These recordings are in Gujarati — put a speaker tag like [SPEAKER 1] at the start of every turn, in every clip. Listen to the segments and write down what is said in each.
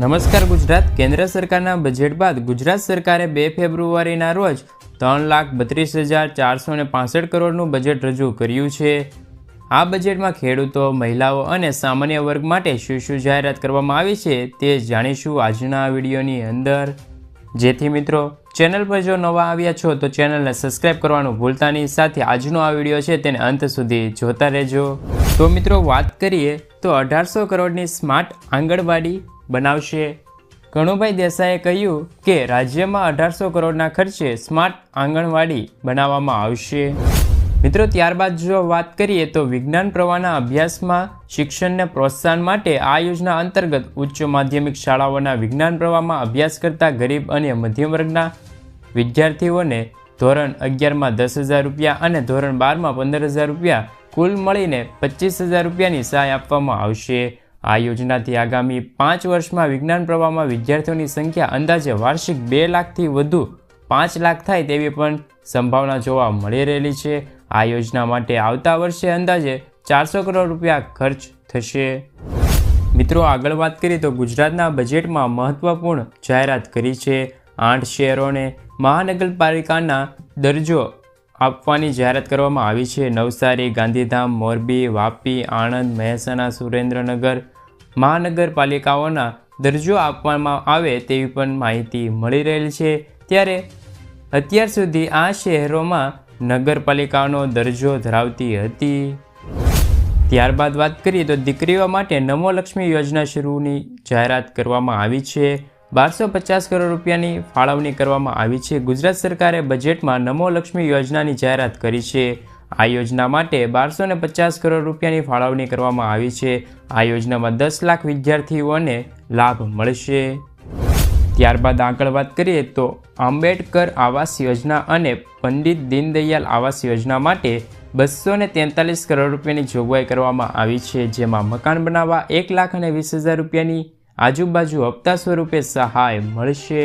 [SPEAKER 1] નમસ્કાર ગુજરાત. કેન્દ્ર સરકારના બજેટ બાદ ગુજરાત સરકારે 2 ફેબ્રુઆરીના રોજ 3,32,465 કરોડનું બજેટ રજૂ કર્યું છે. આ બજેટમાં ખેડૂતો, મહિલાઓ અને સામાન્ય વર્ગ માટે શું જાહેરાત કરવામાં આવી છે તે જાણીશું આજના વિડીયોની અંદર. જેથી મિત્રો ચેનલ પર જો નવા આવ્યા છો તો ચેનલને સબસ્ક્રાઈબ કરવાનું ભૂલતા નહીં. સાથે આજનો આ વિડીયો છે તેને અંત સુધી જોતા રહેજો. તો મિત્રો વાત કરીએ તો 1800 કરોડની સ્માર્ટ આંગણવાડી બનાવશે. કનુભાઈ દેસાઈએ કહ્યું કે રાજ્યમાં 1800 કરોડના ખર્ચે સ્માર્ટ આંગણવાડી બનાવવામાં આવશે. મિત્રો ત્યારબાદ જો વાત કરીએ તો વિજ્ઞાન પ્રવાહના અભ્યાસમાં શિક્ષણને પ્રોત્સાહન માટે આ યોજના અંતર્ગત ઉચ્ચ માધ્યમિક શાળાઓના વિજ્ઞાન પ્રવાહમાં અભ્યાસ કરતા ગરીબ અને મધ્યમ વર્ગના વિદ્યાર્થીઓને ધોરણ 11માં 10,000 રૂપિયા અને ધોરણ 12માં 15,000 રૂપિયા કુલ મળીને 25,000 રૂપિયાની સહાય આપવામાં આવશે. આ યોજનાથી આગામી 5 વર્ષમાં વિજ્ઞાન પ્રવાહમાં વિદ્યાર્થીઓની સંખ્યા અંદાજે વાર્ષિક 2 લાખથી વધુ 5 લાખ થાય તેવી પણ સંભાવના જોવા મળી રહેલી છે. આ યોજના માટે આવતા વર્ષે અંદાજે 400 કરોડ રૂપિયા ખર્ચ થશે. મિત્રો આગળ વાત કરીએ તો ગુજરાતના બજેટમાં મહત્વપૂર્ણ જાહેરાત કરી છે. 8 શહેરોને મહાનગરપાલિકાના દરજ્જો આપવાની જાહેરાત કરવામાં આવી છે. નવસારી, ગાંધીધામ, મોરબી, વાપી, આણંદ, મહેસાણા, સુરેન્દ્રનગર મહાનગરપાલિકાઓના દરજ્જો આપવામાં આવે તેવી પણ માહિતી મળી રહેલી છે. ત્યારે અત્યાર સુધી આ શહેરોમાં નગરપાલિકાનો દરજ્જો ધરાવતી હતી. ત્યારબાદ વાત કરીએ તો દીકરીઓ માટે નમો લક્ષ્મી યોજના શરૂની જાહેરાત કરવામાં આવી છે. 1250 કરોડ રૂપિયાની ફાળવણી કરવામાં આવી છે. ગુજરાત સરકારે બજેટમાં નમો લક્ષ્મી યોજનાની જાહેરાત કરી છે. આ યોજના માટે 1250 કરોડ રૂપિયાની ફાળવણી કરવામાં આવી છે. આ યોજનામાં 10 લાખ વિદ્યાર્થીઓને લાભ મળશે. ત્યારબાદ આગળ વાત કરીએ તો આંબેડકર આવાસ યોજના અને પંડિત દીનદયાલ આવાસ યોજના માટે 243 કરોડ રૂપિયાની જોગવાઈ કરવામાં આવી છે. જેમાં મકાન બનાવવા 1,20,000 રૂપિયાની આજુબાજુ હપ્તા સ્વરૂપે સહાય મળશે.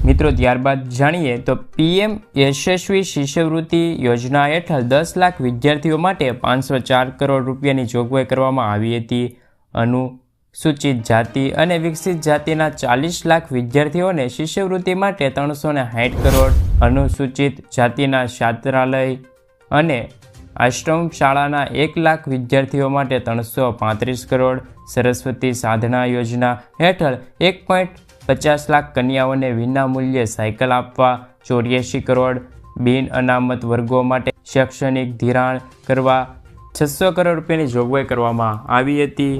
[SPEAKER 1] મિત્રો ત્યારબાદ જાણીએ તો PM યશસ્વી શિષ્યવૃત્તિ યોજના હેઠળ 10 લાખ વિદ્યાર્થીઓ માટે 504 કરોડ રૂપિયાની જોગવાઈ કરવામાં આવી હતી. અનુસૂચિત જાતિ અને વિકસિત જાતિના 40 લાખ વિદ્યાર્થીઓને શિષ્યવૃત્તિ માટે 360 કરોડ, અનુસૂચિત જાતિના છાત્રાલય અને આશ્રમ શાળાના 1 લાખ વિદ્યાર્થીઓ માટે 335 કરોડ, સરસ્વતી સાધના યોજના હેઠળ 1.50 લાખ કન્યાઓને વિના મૂલ્યે સાયકલ આપવા 84 કરોડ, બિન અનામત વર્ગો માટે શૈક્ષણિક ધિરાણ કરવા 600 કરોડ રૂપિયાની જોગવાઈ કરવામાં આવી હતી.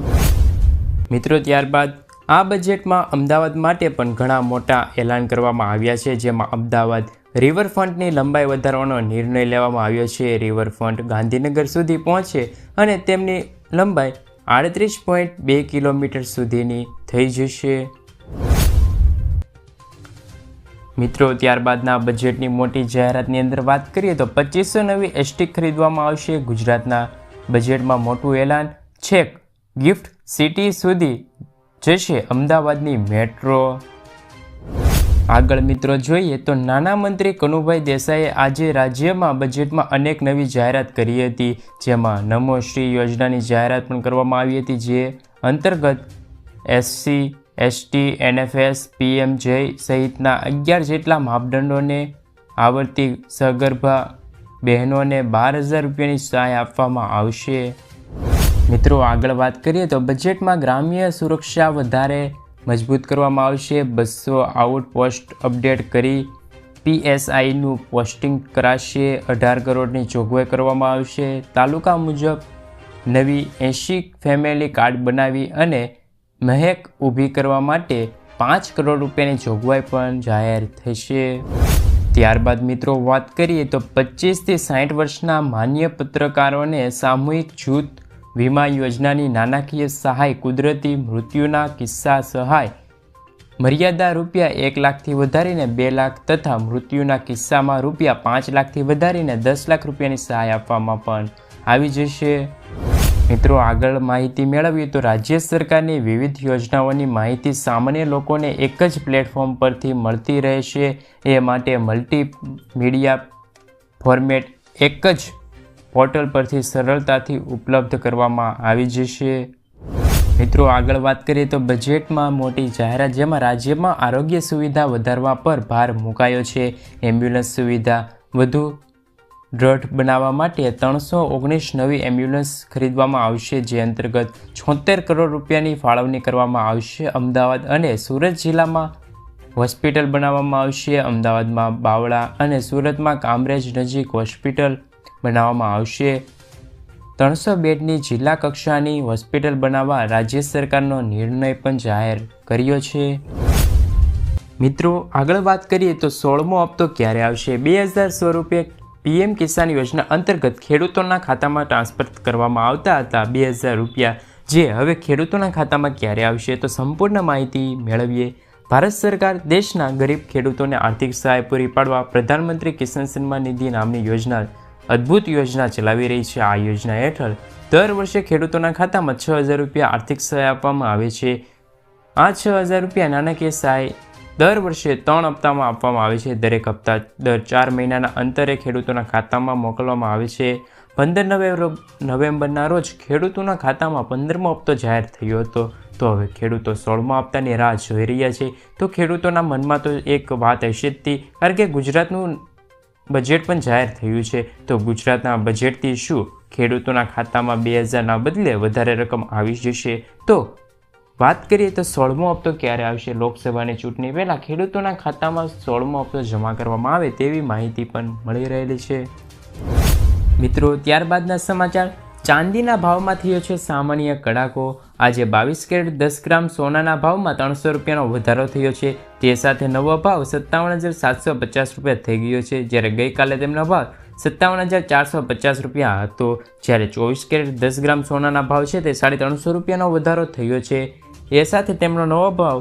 [SPEAKER 1] મિત્રો ત્યારબાદ આ બજેટમાં અમદાવાદ માટે પણ ઘણા મોટા એલાન કરવામાં આવ્યા છે. જેમાં અમદાવાદ રિવરફ્રન્ટની લંબાઈ વધારવાનો નિર્ણય લેવામાં આવ્યો છે. રિવરફ્રન્ટ ગાંધીનગર સુધી પહોંચે અને તેમની લંબાઈ 38.2 કિલોમીટર સુધીની થઈ જશે. મિત્રો ત્યારબાદના બજેટની મોટી જાહેરાતની અંદર વાત કરીએ તો 2500 નવી એસટી ખરીદવામાં આવશે. ગુજરાતના બજેટમાં મોટું એલાન છેક ગિફ્ટ સિટી સુધી જશે અમદાવાદની મેટ્રો. આગળ મિત્રો જોઈએ તો નાણા મંત્રી કનુભાઈ દેસાઈએ આજે રાજ્યમાં બજેટમાં અનેક નવી જાહેરાત કરી હતી. જેમાં નમો શ્રી યોજનાની જાહેરાત પણ કરવામાં આવી હતી. જે અંતર્ગત SC, ST, NFS, PMJ સહિતના 11 જેટલા માપદંડોને આવર્તી સગર્ભા બહેનોને 12,000 રૂપિયાની સહાય આપવામાં આવશે. મિત્રો આગળ વાત કરીએ તો બજેટમાં ગ્રામ્ય સુરક્ષા વધારે મજબૂત કરવામાં આવશે. 200 આઉટપોસ્ટ અપડેટ કરી PSIનું પોસ્ટિંગ કરાશે. 18 કરોડની જોગવાઈ કરવામાં આવશે. તાલુકા મુજબ નવી 80 ફેમિલી કાર્ડ બનાવી અને મહેક ઊભી કરવા માટે 5 કરોડ રૂપિયાની જોગવાઈ પણ જાહેર થશે. ત્યારબાદ મિત્રો વાત કરીએ તો 25થી 60 વર્ષના માન્ય પત્રકારોને સામૂહિક જૂથ વીમા યોજનાની નાણાકીય સહાય કુદરતી મૃત્યુના કિસ્સા સહાય મર્યાદા રૂપિયા 1 લાખથી વધારીને 2 લાખ તથા મૃત્યુના કિસ્સામાં રૂપિયા 5 લાખથી વધારીને 10 લાખ રૂપિયાની સહાય આપવામાં પણ આવી જશે. મિત્રો આગળ માહિતી મેળવીએ તો રાજ્ય સરકારની વિવિધ યોજનાઓની માહિતી સામાન્ય લોકોને એક જ પ્લેટફોર્મ પરથી મળતી રહેશે. એ માટે મલ્ટીમીડિયા ફોર્મેટ એક જ પોર્ટલ પરથી સરળતાથી ઉપલબ્ધ કરવામાં આવી જશે. મિત્રો આગળ વાત કરીએ તો બજેટમાં મોટી જાહેરાત, જેમાં રાજ્યમાં આરોગ્ય સુવિધા વધારવા પર ભાર મુકાયો છે. એમ્બ્યુલન્સ સુવિધા વધુ દ્રઢ બનાવવા માટે 319 નવી એમ્બ્યુલન્સ ખરીદવામાં આવશે, જે અંતર્ગત 76 કરોડ રૂપિયાની ફાળવણી કરવામાં આવશે. અમદાવાદ અને સુરત જિલ્લામાં હોસ્પિટલ બનાવવામાં આવશે. અમદાવાદમાં બાવળા અને સુરતમાં કામરેજ નજીક હોસ્પિટલ બનાવવામાં આવશે. 300 બેડની જિલ્લા કક્ષાની હોસ્પિટલ બનાવવા રાજ્ય સરકારનો નિર્ણય પણ જાહેર કર્યો છે. મિત્રો આગળ વાત કરીએ તો 16મો હપ્તો ક્યારે આવશે? 2100 રૂપિયા PM કિસાન યોજના અંતર્ગત ખેડૂતોના ખાતામાં ટ્રાન્સફર કરવામાં આવતા હતા 2000 રૂપિયા, જે હવે ખેડૂતોના ખાતામાં ક્યારે આવશે તો સંપૂર્ણ માહિતી મેળવીએ. ભારત સરકાર દેશના ગરીબ ખેડૂતોને આર્થિક સહાય પૂરી પાડવા પ્રધાનમંત્રી કિસાન સન્માન નિધિ નામની યોજના અદ્ભુત યોજના ચલાવી રહી છે. આ યોજના હેઠળ દર વર્ષે ખેડૂતોના ખાતામાં 6000 રૂપિયા આર્થિક સહાય આપવામાં આવે છે. આ 6000 રૂપિયા નાણાકીય સહાય દર વર્ષે 3 હપ્તામાં આપવામાં આવે છે. દરેક હપ્તા દર 4 મહિનાના અંતરે ખેડૂતોના ખાતામાં મોકલવામાં આવે છે. 15 નવેમ્બરના રોજ ખેડૂતોના ખાતામાં 15મો હપ્તો જાહેર થયો હતો. તો હવે ખેડૂતો 16મા હપ્તાની રાહ જોઈ રહ્યા છે. તો ખેડૂતોના મનમાં તો એક વાત હશે જ હતી, કારણ કે ગુજરાતનું બજેટ પણ જાહેર થયું છે. તો ગુજરાતના બજેટથી શું ખેડૂતોના ખાતામાં 2000ના બદલે વધારે રકમ આવી જશે? તો વાત કરીએ તો 16મો હપ્તો ક્યારે આવશે? લોકસભાની ચૂંટણી પહેલાં ખેડૂતોના ખાતામાં 16મો હપ્તો જમા કરવામાં આવે તેવી માહિતી પણ મળી રહેલી છે. મિત્રો ત્યારબાદના સમાચાર, ચાંદીના ભાવમાં થયો છે સામાન્ય કડાકો. આજે 22 કેરેટ 10 ગ્રામ સોનાના ભાવમાં 300 રૂપિયાનો વધારો થયો છે. તે સાથે નવો ભાવ 57,750 રૂપિયા થઈ ગયો છે, જ્યારે ગઈકાલે તેમનો ભાવ 57,450 રૂપિયા હતો. જ્યારે 24 કેરેટ 10 ગ્રામ સોનાના ભાવ છે તે 350 રૂપિયાનો વધારો થયો છે. એ સાથે તેમનો નવો ભાવ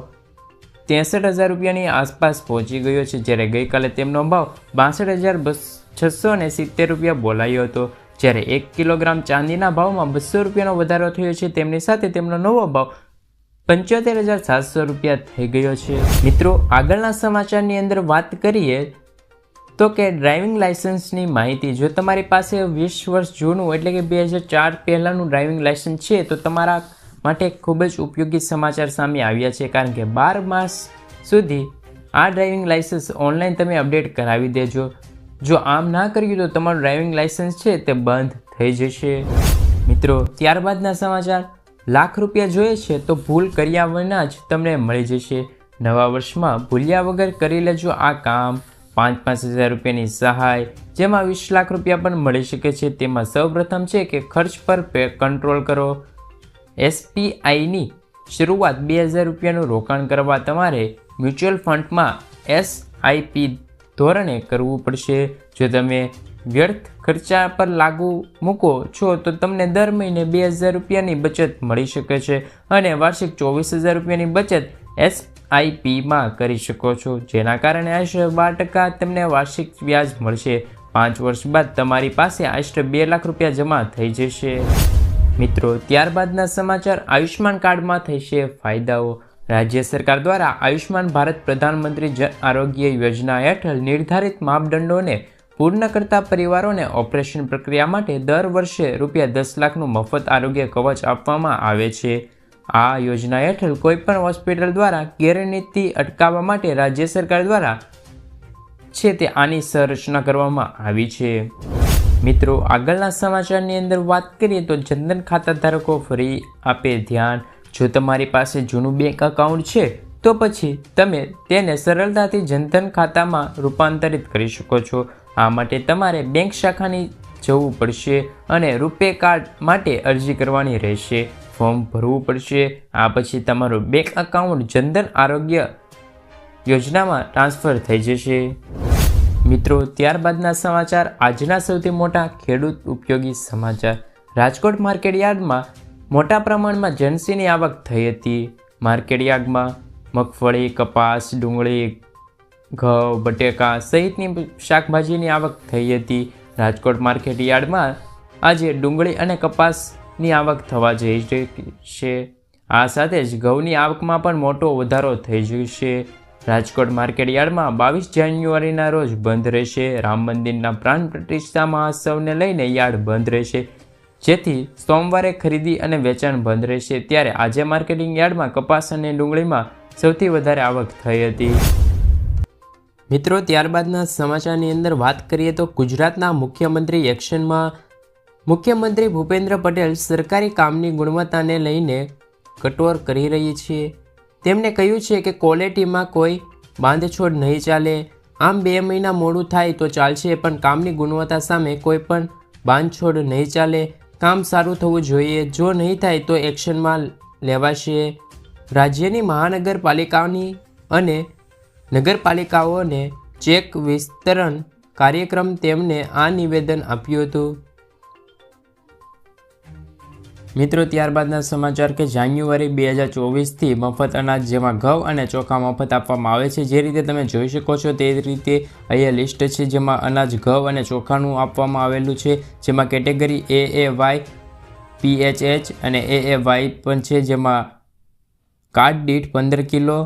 [SPEAKER 1] 63,000 રૂપિયાની આસપાસ પહોંચી ગયો છે, જ્યારે ગઈકાલે તેમનો ભાવ 62,670 રૂપિયા બોલાયો હતો. જ્યારે 1 કિલોગ્રામ ચાંદીના ભાવમાં 200 રૂપિયાનો વધારો થયો છે. તેમની સાથે તેમનો નવો ભાવ 75,700 રૂપિયા થઈ ગયો છે. મિત્રો આગળના સમાચારની અંદર વાત કરીએ તો કે ડ્રાઇવિંગ લાઇસન્સની માહિતી. જો તમારી પાસે 20 વર્ષ જૂનું એટલે કે 2004 પહેલાંનું ડ્રાઇવિંગ લાઇસન્સ છે તો તમારા માટે ખૂબ જ ઉપયોગી સમાચાર સામે આવ્યા છે, કારણ કે 12 માસ સુધી આ ડ્રાઇવિંગ લાઇસન્સ ઓનલાઈન તમે અપડેટ કરાવી દેજો. જો આમ ના કર્યું તો તમારું ડ્રાઇવિંગ લાઇસન્સ છે તે બંધ થઈ જશે. મિત્રો ત્યારબાદના સમાચાર, લાખ રૂપિયા જોઈએ છે તો ભૂલ કર્યા વિના જ તમને મળી જશે. નવા વર્ષમાં ભૂલ્યા વગર કરી લેજો આ કામ. 5,000 રૂપિયાની સહાય, જેમાં 20 લાખ રૂપિયા પણ મળી શકે છે. તેમાં સૌપ્રથમ છે કે ખર્ચ પર કંટ્રોલ કરો. SBIની શરૂઆત 2000 રૂપિયાનું રોકાણ કરવા તમારે મ્યુચ્યુઅલ ફંડમાં SIP ધોરણે કરવું પડશે. જો તમે વ્યર્થ ખર્ચા પર લાગુ મૂકો છો તો તમને દર મહિને 2000 રૂપિયાની બચત મળી શકે છે અને વાર્ષિક 24,000 રૂપિયાની બચત SIPમાં કરી શકો છો, જેના કારણે આશરે 12% તમને વાર્ષિક વ્યાજ મળશે. 5 વર્ષ બાદ તમારી પાસે આશરે 2 લાખ રૂપિયા જમા થઈ જશે. મિત્રો ત્યારબાદના સમાચાર, આયુષ્માન કાર્ડમાં થશે ફાયદાઓ. રાજ્ય સરકાર દ્વારા આયુષ્માન ભારત પ્રધાનમંત્રી જન આરોગ્ય યોજના હેઠળ નિર્ધારિત માપદંડોને પૂર્ણ કરતા પરિવારોને ઓપરેશન પ્રક્રિયા માટે દર વર્ષે ₹10 લાખનું મફત આરોગ્ય કવચ આપવામાં આવે છે. આ યોજના હેઠળ કોઈપણ હોસ્પિટલ દ્વારા ગેરરીતિ અટકાવવા માટે રાજ્ય સરકાર દ્વારા છે તે આની સંરચના કરવામાં આવી છે. મિત્રો આગળના સમાચારની અંદર વાત કરીએ તો જનધન ખાતા ધારકો ફરી આપે ધ્યાન. જો તમારી પાસે જૂનું બેંક એકાઉન્ટ છે તો પછી તમે તેને સરળતાથી જનધન ખાતામાં રૂપાંતરિત કરી શકો છો. આ માટે તમારે બેંક શાખાની જવું પડશે અને રૂપે કાર્ડ માટે અરજી કરવાની રહેશે. ફોર્મ ભરવું પડશે. આ પછી તમારું બેંક એકાઉન્ટ જનધન આરોગ્ય યોજનામાં ટ્રાન્સફર થઈ જશે. મિત્રો ત્યારબાદના સમાચાર, આજના સૌથી મોટા ખેડૂત ઉપયોગી સમાચાર. રાજકોટ માર્કેટયાર્ડમાં મોટા પ્રમાણમાં જણસીની આવક થઈ હતી. માર્કેટયાર્ડમાં મગફળી, કપાસ, ડુંગળી, ઘઉં, બટેકા સહિતની શાકભાજીની આવક થઈ હતી. રાજકોટ માર્કેટયાર્ડમાં આજે ડુંગળી અને કપાસની આવક થવા જઈ છે. આ સાથે જ ઘઉંની આવકમાં પણ મોટો વધારો થઈ જશે. રાજકોટ માર્કેટયાર્ડમાં 22 જાન્યુઆરીના રોજ બંધ રહેશે. રામ મંદિરના પ્રાણ પ્રતિષ્ઠા મહોત્સવને લઈને યાર્ડ બંધ રહેશે. જેથી સોમવારે ખરીદી અને વેચાણ બંધ રહેશે। ત્યારે આજે માર્કેટિંગ યાર્ડમાં કપાસ અને ડુંગળીમાં સૌથી વધારે આવક થઈ હતી। મિત્રો, ત્યારબાદના સમાચારની અંદર વાત કરીએ તો ગુજરાતના મુખ્યમંત્રી એક્શનમાં। મુખ્યમંત્રી ભૂપેન્દ્ર પટેલ સરકારી કામની ગુણવત્તાને લઈને કટોર કરી રહી છે। તેમણે કહ્યું છે કે ક્વોલિટીમાં કોઈ બાંધછોડ નહીં ચાલે। આમ 2 મહિના મોડું થાય તો ચાલશે, પણ કામની ગુણવત્તા સામે કોઈ પણ બાંધછોડ નહીં ચાલે। કામ સારું થવું જોઈએ, જો નહીં થાય તો એક્શનમાં લેવાશે। રાજ્યની મહાનગરપાલિકાની અને નગરપાલિકાઓને ચેક વિસ્તરણ કાર્યક્રમ તેમને આ નિવેદન આપ્યું હતું। મિત્રો, ત્યારબાદના સમાચાર કે જાન્યુઆરી 2024થી મફત અનાજ જેમાં ઘઉં અને ચોખા મફત આપવામાં આવે છે। જે રીતે તમે જોઈ શકો છો તે રીતે અહીંયા લિસ્ટ છે, જેમાં અનાજ ઘઉં અને ચોખાનું આપવામાં આવેલું છે, જેમાં કેટેગરી AAY, PHH અને AAY પણ છે, જેમાં કાર્ડ દીઠ 15 કિલો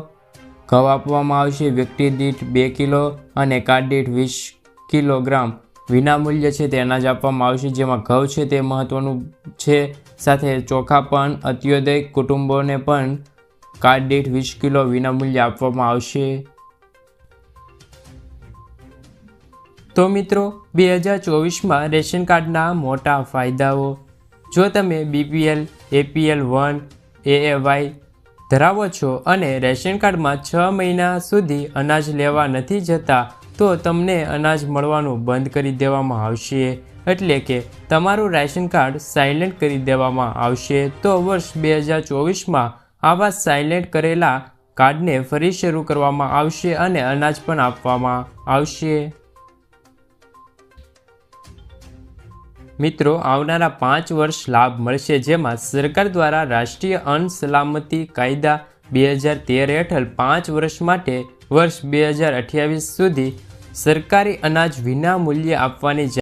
[SPEAKER 1] ઘઉં આપવામાં આવશે, વ્યક્તિ દીઠ 2 કિલો અને કાર્ડ દીઠ 20 કિલોગ્રામ વિનામૂલ્ય છે તે અનાજ આપવામાં આવશે। જેમાં ઘઉં છે તે મહત્વનું છે, સાથે ચોખા પણ અંત્યોદય કુટુંબોને પણ કાર્ડ દીઠ 20 કિલો વિનામૂલ્ય આપવામાં આવશે। તો મિત્રો, 2024માં રેશન કાર્ડના મોટા ફાયદાઓ। જો તમે BPL, APL 1, AAY ધરાવો છો અને રેશન કાર્ડમાં 6 મહિના સુધી અનાજ લેવા નથી જતા તો તમને અનાજ મળવાનું બંધ કરી દેવામાં આવશે, એટલે કે તમારું રેશન કાર્ડ સાયલેન્ટ કરી દેવામાં આવશે। તો વર્ષ 2024માં આવા સાયલેન્ટ કરેલા કાર્ડને ફરી શરૂ કરવામાં આવશે અને અનાજ પણ આપવામાં આવશે। મિત્રો, આવનારા 5 વર્ષ લાભ મળશે, જેમાં સરકાર દ્વારા રાષ્ટ્રીય અન્ન સલામતી કાયદા 2013 હેઠળ 5 વર્ષ માટે વર્ષ 2028 સુધી સરકારી અનાજ વિના મૂલ્યે આપવાની